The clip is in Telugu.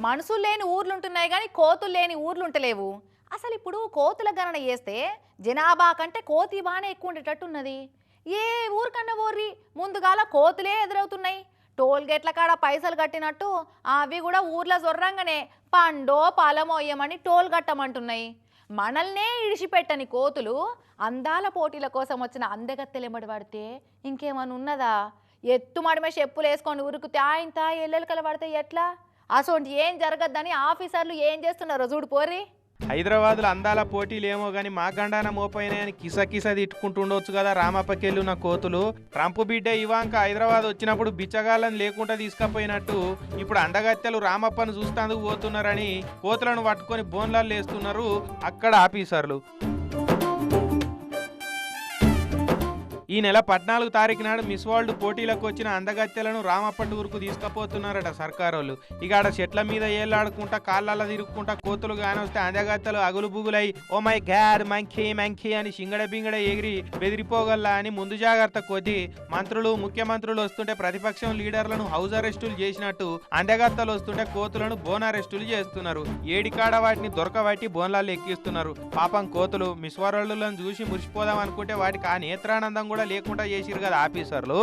మనుషులు లేని ఊర్లుంటున్నాయి కానీ కోతులు లేని ఊర్లుంటలేవు. అసలు ఇప్పుడు కోతుల గణన చేస్తే జనాభా కంటే కోతి బాగానే ఎక్కువ ఉండేటట్టున్నది. ఏ ఊరికన్నా ఓర్రి ముందుగాల కోతులే ఎదురవుతున్నాయి. టోల్ గేట్ల కాడ పైసలు కట్టినట్టు అవి కూడా ఊర్లో జొర్రంగానే పండో పాలమో ఇయ్యమని టోల్ కట్టమంటున్నాయి. మనల్నే ఇడిచిపెట్టని కోతులు అందాల పోటీల కోసం వచ్చిన అందగత్తెలెంబడి పడితే ఇంకేమన్నా ఉన్నదా? ఎత్తు మడిమే చెప్పులు వేసుకొని ఉరుకుతే ఆయంత ఎల్లెలకల పడితే ఎట్లా? అసోంటి ఏం జరగద్దని ఆఫీసర్లు ఏం చేస్తున్నారో చూడు పోరి. హైదరాబాద్లో అందాల పోటీలు ఏమో గాని మా గండాన మోపోయినాయని కిస తిట్టుకుంటుండొచ్చు కదా రామప్పకెళ్ళున్న కోతులు. ట్రంప్ బిడ్డ ఇవాంక హైదరాబాద్ వచ్చినప్పుడు బిచ్చగాళ్ళని లేకుండా తీసుకపోయినట్టు ఇప్పుడు అందగత్తెలు రామప్పను చూస్తాందుకు పోతున్నారని కోతులను పట్టుకొని బోన్లాలు వేస్తున్నారు అక్కడ ఆఫీసర్లు. ఈ నెల 14 తారీఖు నాడు మిస్ వరల్డ్ పోటీలకు వచ్చిన అందగత్తెలను రామప్ప టూర్కు తీసుకుపోతున్నారట సర్కారోళ్ళు. ఇక ఆడ చెట్ల మీద ఏళ్ళాడుకుంటా కాళ్ళల్లో తిరుగుకుంటా కోతులు కానొస్తే అందగత్తెలు అగులు బుగులై ఓ మై గాడ్ మంకీ అని సింగడ బింగడ ఎగిరి బెదిరిపోగల్లా అని ముందు జాగ్రత్త కొద్ది మంత్రులు ముఖ్యమంత్రులు వస్తుంటే ప్రతిపక్షం లీడర్లను హౌస్ అరెస్టులు చేసినట్టు అందగత్తెలు వస్తుంటే కోతులను బోన్ అరెస్టులు చేస్తున్నారు. ఏడికాడ వాటిని దొరకబట్టి బోన్లాల్లో ఎక్కిస్తున్నారు. పాపం కోతులు మిస్ వరల్డ్లను చూసి మురిసిపోదాం అనుకుంటే వాటికి ఆ నేత్రానందం కూడా లేకుండా చేసిరు కదా ఆఫీసర్లు.